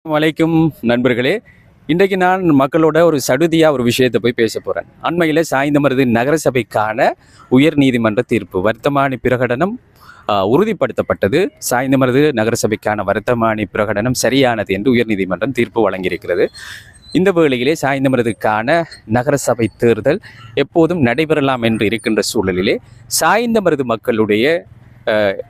வலைக்கும் நண்பர்களே, இன்றைக்கு நான் மக்களோட ஒரு சடுதியாக ஒரு விஷயத்தை போய் பேச போகிறேன். அண்மையில் சாய்ந்தமருது நகரசபைக்கான உயர் நீதிமன்ற தீர்ப்பு வர்த்தமானி பிரகடனம் உறுதிப்படுத்தப்பட்டது. சாய்ந்தமருது நகரசபைக்கான வர்த்தமானி பிரகடனம் சரியானது என்று உயர்நீதிமன்றம் தீர்ப்பு வழங்கியிருக்கிறது. இந்த வேளையிலே சாய்ந்தமருதுக்கான நகரசபை தேர்தல் எப்போதும் நடைபெறலாம் என்று இருக்கின்ற சூழலிலே சாய்ந்தமருது மக்களுடைய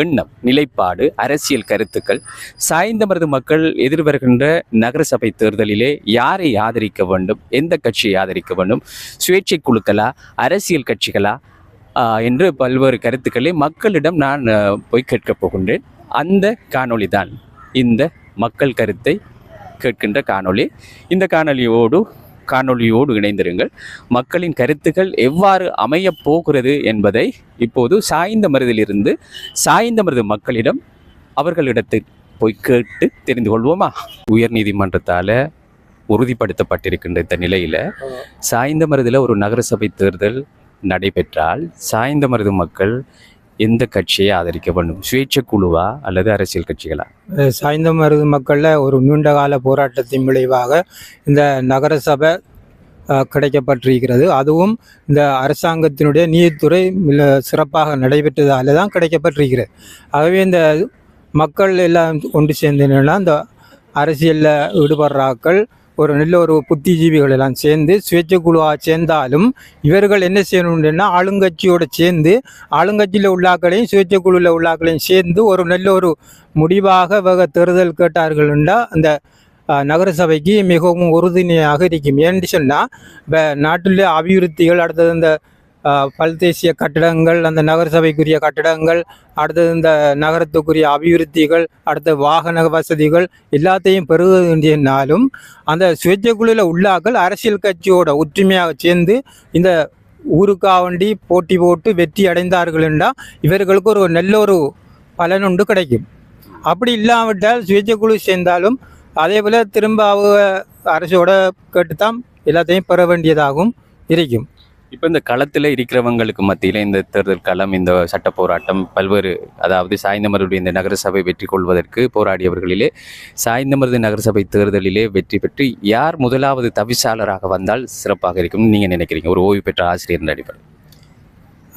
எண்ணம், நிலைப்பாடு, அரசியல் கருத்துக்கள், சாய்ந்தமருது மக்கள் எதிர்வருகின்ற நகரசபை தேர்தலிலே யாரை ஆதரிக்க வேண்டும், எந்த கட்சியை ஆதரிக்க வேண்டும், சுயேட்சை குழுக்களா, அரசியல் கட்சிகளா என்று பல்வேறு கருத்துக்களை மக்களிடம் நான் போய் கேட்கப் போகின்றேன். அந்த காணொளி தான் இந்த மக்கள் கருத்தை கேட்கின்ற காணொளி. இந்த காணொளியோடு இணைந்திருங்கள். மக்களின் கருத்துக்கள் எவ்வாறு அமையப் போகிறது என்பதை இப்போது சாய்ந்தமருதிலிருந்து சாய்ந்தமருது மக்களிடம் அவர்களிடத்தில் போய் கேட்டு தெரிந்து கொள்வோமா? உயர்நீதிமன்றத்தால் உறுதிப்படுத்தப்பட்டிருக்கின்ற இந்த நிலையில் சாய்ந்தமருதில் ஒரு நகரசபை தேர்தல் நடைபெற்றால் சாய்ந்தமருது மக்கள் எந்த கட்சியை ஆதரிக்க வேண்டும்? சுயேட்சை குழுவா அல்லது அரசியல் கட்சிகளா? சாய்ந்தமருது மக்களில் ஒரு நீண்டகால போராட்டத்தின் விளைவாக இந்த நகரசபை கிடைக்கப்பட்டிருக்கிறது. அதுவும் இந்த அரசாங்கத்தினுடைய நீதித்துறை சிறப்பாக நடைபெற்றதால தான் கிடைக்கப்பட்டிருக்கிறது. ஆகவே இந்த மக்கள் எல்லாம் ஒன்று சேர்ந்தனா இந்த அரசியலில் ஈடுபடுறாக்கள் ஒரு நல்ல ஒரு புத்திஜீவிகள் எல்லாம் சேர்ந்து சுயேட்சை குழுவாக சேர்ந்தாலும் இவர்கள் என்ன செய்யணும்னா ஆளுங்கட்சியோடு சேர்ந்து ஆளுங்கட்சியில் உள்ளாக்களையும் சுயேட்சை குழுவில் உள்ளாக்களையும் சேர்ந்து ஒரு நல்ல ஒரு முடிவாக தேர்தல் கேட்டார்கள்னா அந்த நகரசபைக்கு மிகவும் உறுதுணையாக இருக்கும். ஏன்னு சொன்னால் இப்போ நாட்டில் அபிவிருத்திகள், அடுத்தது இந்த பல்தேசிய கட்டடங்கள், அந்த நகரசபைக்குரிய கட்டடங்கள், அடுத்தது இந்த நகரத்துக்குரிய அபிவிருத்திகள், அடுத்த வாகன வசதிகள் எல்லாத்தையும் பெறுகின்றனாலும் அந்த சுயேட்சை குழுவில் உள்ளாக்கள் அரசியல் கட்சியோட ஒற்றுமையாக சேர்ந்து இந்த ஊருக்காவண்டி போட்டி போட்டு வெற்றி அடைந்தார்கள் என்றால் இவர்களுக்கு ஒரு நல்ல ஒரு பலன் ஒன்று கிடைக்கும். அப்படி இல்லாவிட்டால் சுயேட்சை குழு சேர்ந்தாலும் அதே போல் திரும்ப அவங்க அரசோட கேட்டுத்தான் எல்லாத்தையும் பெற வேண்டியதாகவும் இருக்கும். இப்போ இந்த களத்தில் இருக்கிறவங்களுக்கு மத்தியில் இந்த தேர்தல் களம், இந்த சட்ட போராட்டம், பல்வேறு அதாவது சாய்ந்தமருடைய இந்த நகரசபை வெற்றி கொள்வதற்கு போராடியவர்களிலே சாய்ந்தமருது நகரசபை தேர்தலிலே வெற்றி பெற்று யார் முதலாவது தவிசாளராக வந்தால் சிறப்பாக இருக்கும்னு நீங்கள் நினைக்கிறீங்க, ஒரு ஓய்வு பெற்ற ஆசிரியர் அடிப்படை?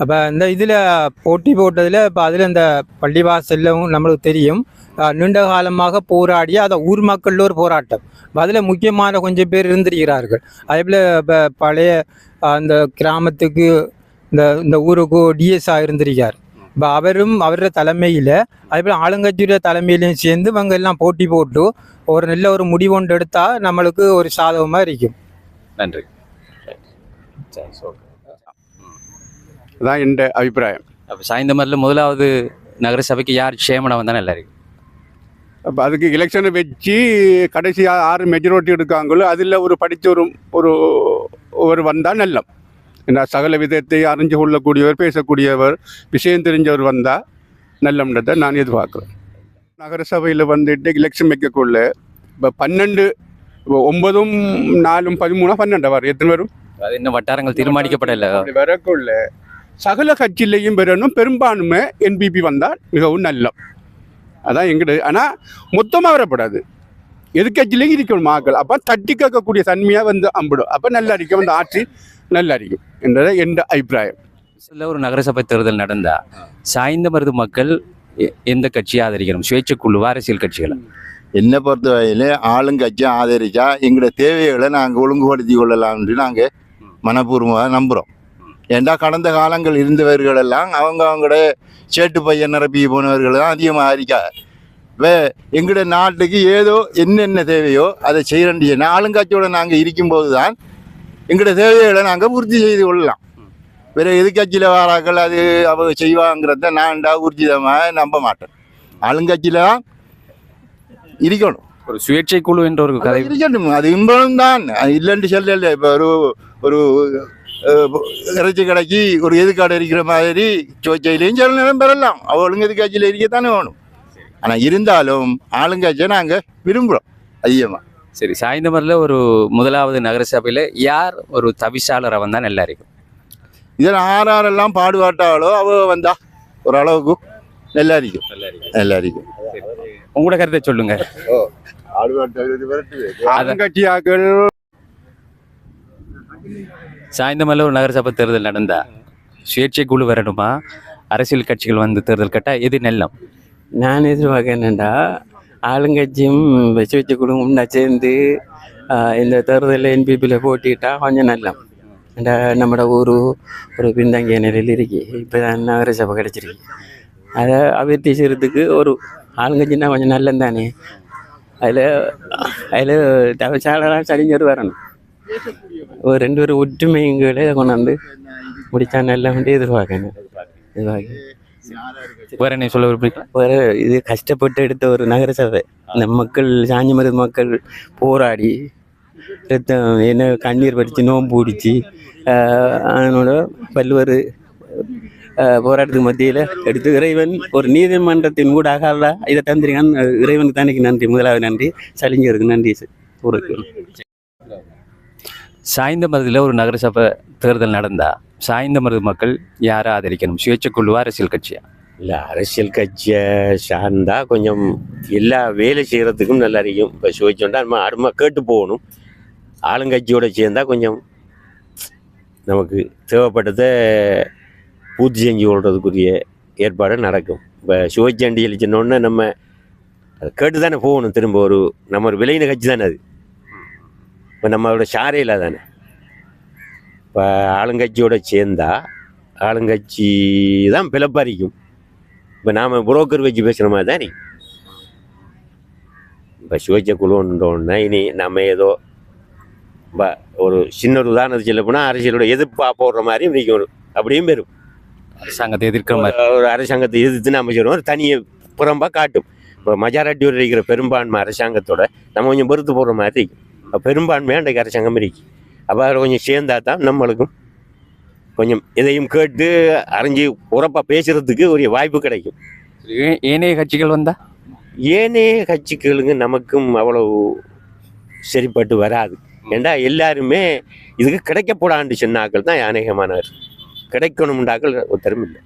அப்போ இந்த இதில் போட்டி போட்டதில் இப்போ அதில் இந்த பள்ளிவாசலும் நம்மளுக்கு தெரியும், நீண்ட காலமாக போராடிய அதை ஊர் மக்களில் ஒரு போராட்டம். அதில் முக்கியமான கொஞ்சம் பேர் இருந்திருக்கிறார்கள். அதேபோல் இப்போ பழைய அந்த கிராமத்துக்கு இந்த ஊருக்கு டிஎஸ்ஆ இருந்திருக்கார். இப்போ அவரோட தலைமையில் அதேபோல் ஆளுங்கட்சியுடைய தலைமையிலையும் சேர்ந்து இவங்க எல்லாம் போட்டி போட்டு ஒரு நல்ல ஒரு முடிவொன்று எடுத்தால் நம்மளுக்கு ஒரு சாதகமாக இருக்கும். நன்றி. அதான் என் அபிப்பிராயம். அப்போ சாய்ந்தமருதில் முதலாவது நகரசபைக்கு யார் சேமனம் வந்தால் நல்லா இருக்கு? அப்போ அதுக்கு எலெக்ஷனை வச்சு கடைசியாக 6 மெஜாரிட்டி எடுக்காங்களோ அதில் ஒரு படித்த ஒரு வந்தால் நல்லம். ஏன்னா சகல விதத்தை அறிஞ்சு கொள்ளக்கூடியவர், பேசக்கூடியவர், விஷயம் தெரிஞ்சவர் வந்தால் நல்லம்ன்றதை நான் எதிர்பார்க்குறேன். நகரசபையில் வந்துட்டு எலெக்ஷன் வைக்கக்குள்ள இப்போ 12 9 4 13 12 வரும். எத்தனை வரும்? அது இன்னும் வட்டாரங்கள் தீர்மானிக்கப்படலை. வரக்குள்ள சகல கட்சியிலையும் பெறணும், பெரும்பான்மை என்பிபி வந்தால் மிகவும் நல்லம். அதான் எங்கிட்ட. ஆனால் மொத்தமாக வரப்படாது, எதிர்கட்சியிலையும் இருக்கணும் மக்கள். அப்போ தட்டி கேட்கக்கூடிய தன்மையாக வந்து அம்பிடும். அப்போ நல்லா இருக்கும், அந்த ஆட்சி நல்லா இருக்கும் என்றதை என் அபிப்பிராயம். ஒரு நகரசபை தேர்தல் நடந்தால் சாய்ந்தமருது மக்கள் எந்த கட்சியை ஆதரிக்கணும்? சுயேட்சை குழுவா, அரசியல் கட்சிகளை? என்னை பொறுத்த வகையில் ஆளுங்கட்சியை ஆதரித்தா எங்களோட தேவைகளை நாங்கள் ஒழுங்குபடுத்தி கொள்ளலாம்னு நாங்கள் மனப்பூர்வமாக நம்புகிறோம். ஏண்டா கடந்த காலங்கள் இருந்தவர்கள் எல்லாம் அவங்களோட சேட்டு பையன் நிரப்பி போனவர்கள் தான் அதிகமாக ஆதரிக்காது. எங்களோட நாட்டுக்கு ஏதோ என்னென்ன தேவையோ அதை செய்ய வேண்டிய ஆளுங்கட்சியோடு நாங்கள் இருக்கும்போது தான் எங்களோட தேவைகளை நாங்கள் பூர்த்தி செய்து கொள்ளலாம். வேறு எதிர்கட்சியில் வாராக்கள் அது அவங்க செய்வாங்கிறத நான் ஊர்ஜிதமாக நம்ப மாட்டேன். ஆளுங்கட்சியில் தான் இருக்கணும். ஒரு சுயேட்சை குழு என்ற ஒரு கதை இருக்கட்டும், அது இன்பம் தான், இல்லைன்னு சொல்லல. இப்போ ஒரு இறைச்சி கடைக்கு ஒரு எதுக்காடு இருக்கிற மாதிரி சுயேட்சையிலையும் சில நேரம் பெறலாம். அவளுங்க எதுக்காட்சியில் இருக்கத்தானே வேணும். ஆனால் இருந்தாலும் ஆளுங்கட்சியை நாங்கள் விரும்புகிறோம் அதிகமாக. சரி, சாய்ந்தமருதில் ஒரு முதலாவது நகரசபையில் யார் ஒரு தவிசாளரை வந்தால் நல்லா இருக்கும்? இதில் ஆறாரெல்லாம் பாடுபாட்டாலோ அவ வந்தா ஓரளவுக்கு நல்லா இருக்கும். உங்களோட கருத்தை சொல்லுங்க. ஆளுங்கட்சியாக்கள் சாய்ந்தமல்ல ஒரு நகரசபை தேர்தல் நடந்தா சுயேட்சை குழு வரணுமா, அரசியல் கட்சிகள் வந்து தேர்தல் கட்டா எது நெல்லம்? நான் எதிர்பார்க்க என்னென்னா, ஆளுங்கட்சியும் சுயேட்சை குழுவும் சேர்ந்து இந்த தேர்தலில் என்பிபியில் போட்டிட்டா கொஞ்சம் நல்லம். இந்த நம்மளோட ஊர் ஒரு பின்தங்கிய நிலையில் இருக்கு. இப்போ தான் நகரசபை கிடச்சிருக்கு. அதை அபிவிருத்தி செய்கிறதுக்கு ஒரு ஆளுங்கட்சின்னா கொஞ்சம் நல்லம் தானே. அதில் தவிசாளராக சரிஞ்சர் வரணும். ஒரு 2 பேரும் ஒற்றுமைங்களை கொண்டாந்து முடித்தா நல்ல எதிர்பார்க்கணும். வேற என்ன சொல்ல விரும்புறீங்களா? வேறு இது கஷ்டப்பட்டு எடுத்த ஒரு நகரசபை. இந்த மக்கள் சாஞ்சிமருது மக்கள் போராடி ரத்தம் என்ன கண்ணீர் படித்து நோம்பு பிடிச்சி அதனோட பல்வேறு போராட்டத்துக்கு மத்தியில் எடுத்து இறைவன் ஒரு நீதிமன்றத்தின் ஊடாக இதை தந்திருக்கான். இறைவனுக்கு தானே நன்றி, முதலாவது நன்றி. சலிங்கருக்கு நன்றி ஊருக்கு. சாய்ந்தமருதுல ஒரு நகரசபை தேர்தல் நடந்தா சாய்ந்தமருது மக்கள் யாரை ஆதரிக்கணும், சுயேட்சை குழுவா அரசியல் கட்சியா? இல்லை, அரசியல் கட்சியை சார்ந்தால் கொஞ்சம் எல்லா வேலை செய்கிறதுக்கும் நல்லா இருக்கும். இப்போ சுவைச்சோண்டா நம்ம அருமை கேட்டு போகணும். ஆளுங்கட்சியோடு சேர்ந்தால் கொஞ்சம் நமக்கு தேவைப்பட்டதை பூர்த்தி செஞ்சு கொள்றதுக்குரிய ஏற்பாடு நடக்கும். இப்போ சுவைச்சண்டி எழுச்சினோடனே நம்ம அதை கேட்டு தானே போகணும். திரும்ப நம்ம ஒரு விளையின கட்சி தானே அது. இப்போ நம்மளோட சாரையில் தானே. இப்போ ஆளுங்கட்சியோடு சேர்ந்தால் ஆளுங்கட்சி தான் பிளப்பறிக்கும். இப்போ நாம் புரோக்கர் வச்சு பேசுகிற மாதிரி தான் இருக்கு. இப்போ சுயேட்சை குழுன்றோன்னா இனி நம்ம ஏதோ ஒரு சின்ன ஒரு உதாரணத்தை சொல்ல போனால் அரசியலோட எதிர்ப்பாக போடுற மாதிரியும் இன்றைக்கி அப்படியும் பெறும். அரசாங்கத்தை எதிர்க்கிற மாதிரி ஒரு அரசாங்கத்தை எதிர்த்து நம்ம சொல்லுவோம், ஒரு தனியை புறம்பாக காட்டும். இப்போ மெஜாரிட்டியோடு இருக்கிற பெரும்பான்மை அரசாங்கத்தோட நம்ம கொஞ்சம் பொறுத்து போடுற மாதிரி இருக்கும். பெரும்பான்மையாக இன்றைக்கு அரசாங்கம் இருக்கு. அப்போ அதில் கொஞ்சம் சேர்ந்தா தான் நம்மளுக்கும் கொஞ்சம் எதையும் கேட்டு அறிஞ்சு உறப்பாக பேசுகிறதுக்கு ஒரு வாய்ப்பு கிடைக்கும். ஏனைய கட்சிகள் வந்தா ஏனைய கட்சிகளுங்க நமக்கும் அவ்வளவு சரிப்பட்டு வராது. ஏண்டா எல்லாருமே இதுக்கு கிடைக்கப்படாண்டு சொன்னாக்கள் தான் அநேகமானவர். கிடைக்கணும்ண்டாக்கள் ஒருத்தரும் இல்லை.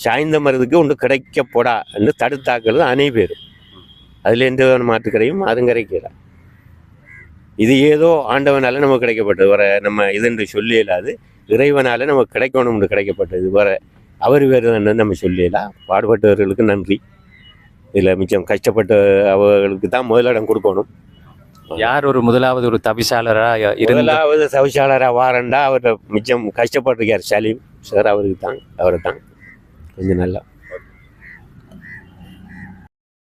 சாய்ந்தமருதுக்கு ஒன்று கிடைக்கப்படான்னு தடுத்தாக்கள் தான் அனைவரும். அதில் எந்த மாற்றுக்கரையும் அதுவும் கிடைக்கிறார். இது ஏதோ ஆண்டவனால் நமக்கு கிடைக்கப்பட்டது வர நம்ம இதுன்று சொல்லியலாது. இறைவனால் நமக்கு கிடைக்கணும்னு கிடைக்கப்பட்டது வர அவர் வேறு நம்ம சொல்லிடலாம். பாடுபட்டவர்களுக்கு நன்றி. இதில் மிச்சம் கஷ்டப்பட்ட அவர்களுக்கு தான் முதலிடம் கொடுக்கணும். யார் ஒரு முதலாவது ஒரு தவிசாளராக முதலாவது தவிசாளராக வாரண்டா அவர் மிச்சம் கஷ்டப்பட்டிருக்கார் சலீம் சார். அவரை தான் கொஞ்சம் நல்லா.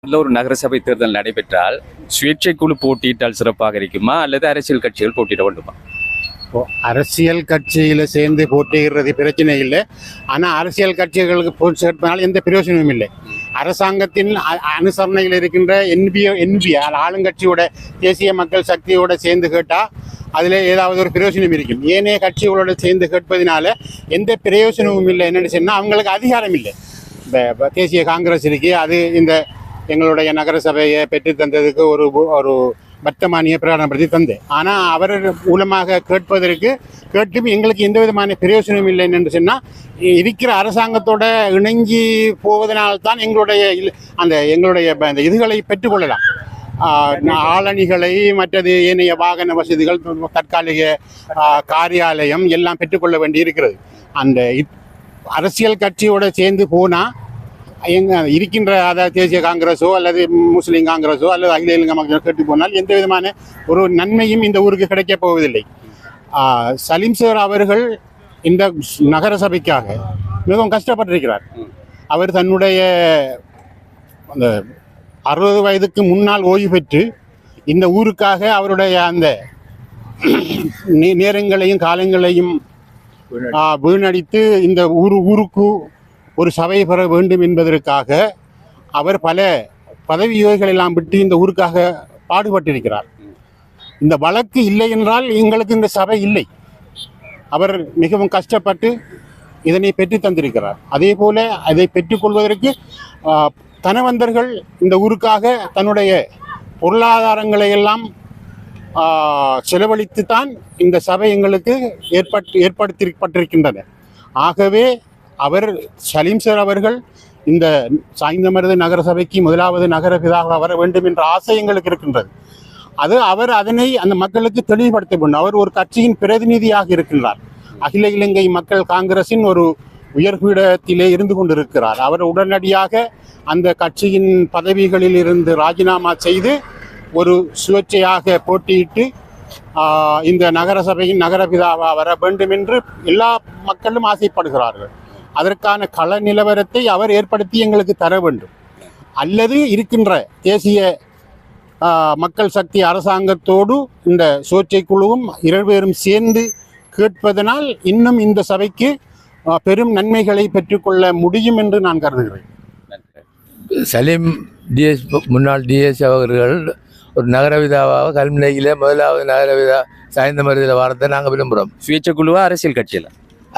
ஒரு நகரசபை தேர்தல் நடைபெற்றால் சுயேட்சை குழு போட்டியிட்டால் சிறப்பாக இருக்குமா, அல்லது அரசியல் கட்சிகள் போட்டியிட வேண்டுமா? அரசியல் கட்சியில் சேர்ந்து போட்டியிடுறது பிரச்சனை இல்லை. ஆனால் அரசியல் கட்சிகளுக்கு போட்டி சேர்ப்பதனால் எந்த பிரயோஜனமும் இல்லை. அரசாங்கத்தின் அனுசரணையில் இருக்கின்ற என்பி ஆளுங்கட்சியோட தேசிய மக்கள் சக்தியோட சேர்ந்து கேட்டால் அதில் ஏதாவது ஒரு பிரயோஜனம் இருக்கும். ஏனைய கட்சிகளோட சேர்ந்து கேட்பதனால எந்த பிரயோஜனமும் இல்லை. என்னென்னு சொன்னால் அவங்களுக்கு அதிகாரம் இல்லை. இப்போ தேசிய காங்கிரஸ் இருக்கு, அது இந்த எங்களுடைய நகரசபையை பெற்று தந்ததுக்கு ஒரு வர்த்தமானியை பிரகடனப்படுத்தி தந்தேன். ஆனால் அவர் மூலமாக கேட்டும் எங்களுக்கு எந்த விதமான பிரயோஜனமும் இல்லை என்று சொன்னால் இருக்கிற அரசாங்கத்தோட இணைஞ்சி போவதனால்தான் எங்களுடைய அந்த இதுகளை பெற்றுக்கொள்ளலாம். ஆளணிகளை, மற்றது ஏனைய வாகன வசதிகள், தற்காலிக காரியாலயம் எல்லாம் பெற்றுக்கொள்ள வேண்டி இருக்கிறது. அந்த அரசியல் கட்சியோட சேர்ந்து போனால் இருக்கின்ற அதாவது தேசிய காங்கிரஸோ அல்லது முஸ்லீம் காங்கிரஸோ அல்லது அகில இலங்கை மக்கள் கேட்டு போனால் எந்த விதமான ஒரு நன்மையும் இந்த ஊருக்கு கிடைக்கப் போவதில்லை. சலீம் சார் அவர்கள் இந்த நகரசபைக்காக மிகவும் கஷ்டப்பட்டிருக்கிறார். அவர் தன்னுடைய அந்த 60 வயதுக்கு முன்னால் ஓய்வு பெற்று இந்த ஊருக்காக அவருடைய அந்த நேரங்களையும் காலங்களையும் வீணடித்து இந்த ஊருக்கு ஒரு சபை பெற வேண்டும் என்பதற்காக அவர் பல பதவிகள் எல்லாம் விட்டு இந்த ஊருக்காக பாடுபட்டிருக்கிறார். இந்த வழக்கு இல்லை என்றால் எங்களுக்கு இந்த சபை இல்லை. அவர் மிகவும் கஷ்டப்பட்டு இதனை பெற்று தந்திருக்கிறார். அதே போல அதை பெற்றுக்கொள்வதற்கு தனவந்தர்கள் இந்த ஊருக்காக தன்னுடைய பொருளாதாரங்களை எல்லாம் செலவழித்து தான் இந்த சபை எங்களுக்கு ஏற்படுத்தப்பட்டிருக்கின்றன. ஆகவே அவர் சலீம் சார் அவர்கள் இந்த சாய்ந்தமருது நகரசபைக்கு முதலாவது நகரபிதாக வர வேண்டும் என்ற ஆசை எங்களுக்கு இருக்கின்றது. அவர் அதனை அந்த மக்களுக்கு தெளிவுபடுத்த வேண்டும். அவர் ஒரு கட்சியின் பிரதிநிதியாக இருக்கின்றார். அகில இலங்கை மக்கள் காங்கிரசின் ஒரு உயர்பீடத்திலே இருந்து கொண்டிருக்கிறார். அவர் உடனடியாக அந்த கட்சியின் பதவிகளில் இருந்து ராஜினாமா செய்து ஒரு சுயேட்சையாக போட்டியிட்டு இந்த நகரசபையின் நகரபிதாவா வர வேண்டும் என்று எல்லா மக்களும் ஆசைப்படுகிறார்கள். அதற்கான கள நிலவரத்தை அவர் ஏற்படுத்தி எங்களுக்கு தர வேண்டும். அல்லது இருக்கின்ற தேசிய மக்கள் சக்தி அரசாங்கத்தோடு இந்த சுயேட்சை குழுவும் இருவரும் சேர்ந்து கேட்பதனால் இன்னும் இந்த சபைக்கு பெரும் நன்மைகளை பெற்றுக்கொள்ள முடியும் என்று நான் கருதுகிறேன். சலீம் டிஎஸ் முன்னாள் டிஎஸ் அவர்கள் ஒரு நகரவிதாவாக கல்முனையில் முதலாவது நகரவிதா சாய்ந்த மருதில் வாரத்தை நாங்கள் விரும்புகிறோம். சுயேட்சை குழுவா அரசியல் கட்சியில்?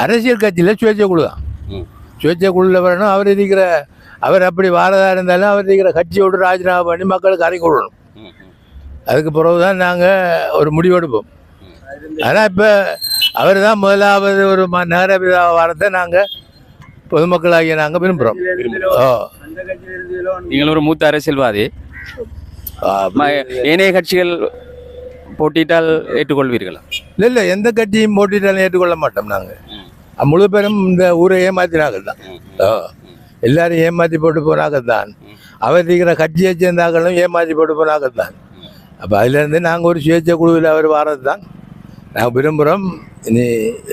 அரசியல் கட்சியில் சுயேட்சை குழு தான். சுயேட்சை குழுவில் வரணும். அவர் அப்படி வாரதாக இருந்தாலும் அவர் இருக்கிற கட்சியோடு ராஜினாமா பண்ணி மக்களுக்கு அறிக்கை விடணும். அதுக்கு பிறகு தான் நாங்கள் ஒரு முடிவெடுப்போம். ஆனால் இப்போ அவர் தான் முதலாவது ஒரு நகரவிதா வாரத்தை நாங்கள் பொதுமக்களாகிய நாங்கள் விரும்புகிறோம். நீங்கள் ஒரு மூத்த அரசியல்வாதி, ஏனைய கட்சிகள் போட்டியிட்டால் ஏற்றுக்கொள்வீர்களா? இல்லை, எந்த கட்சியும் போட்டியிட்டாலும் ஏற்றுக்கொள்ள மாட்டோம். நாங்கள் முழு பேரும் இந்த ஊரை ஏமாத்தினாக்கள் தான். எல்லாரும் ஏமாற்றி போட்டு போனாக்கள் தான். அவர் இருக்கிற கட்சியை சேர்ந்தாக்களும் ஏமாற்றி போட்டு போனாக்கள் தான். அப்போ அதுலேருந்து நாங்கள் ஒரு சுயேட்சை குழுவில் அவர் வாரது தான் நாங்கள் விரும்புகிறோம். இனி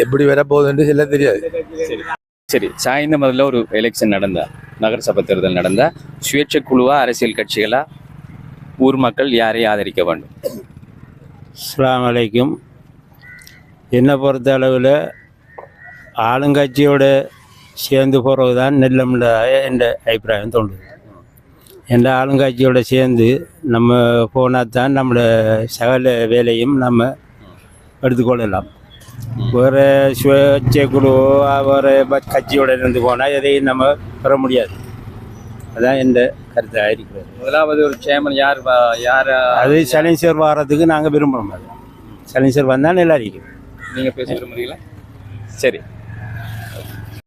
எப்படி வரப்போகுதுன்னு சொல்ல தெரியாது. சரி, சாய்ந்த முதல்ல ஒரு எலெக்ஷன் நடந்தா, நகரசபை தேர்தல் நடந்தா, சுயேட்சை குழுவா அரசியல் கட்சிகளா ஊர் மக்கள் யாரை ஆதரிக்க வேண்டும்? அஸ்ஸலாமு அலைக்கும். என்னை பொறுத்த அளவில் ஆளுங்கட்சியோட சேர்ந்து போகிறது தான் நெல்லம்ல என் அபிப்பிராயம் தோன்றுது. எந்த ஆளுங்கட்சியோட சேர்ந்து நம்ம போனால் தான் நம்மளோட சகல வேலையும் நம்ம எடுத்துக்கொள்ளலாம். வேறு சுயேட்சை குழுவோ வேறு கட்சியோட இருந்து போனால் எதையும் நம்ம பெற முடியாது. அதான் எந்த கருத்தாக இருக்கிறது. முதலாவது ஒரு சேர்மன் யார் அது சலீம் வாரத்துக்கு நாங்கள் விரும்புகிறோம். அது சலீம் வந்தால் நல்லா இருக்கும். நீங்கள் பேச விரும்புகிறீங்களா? சரி.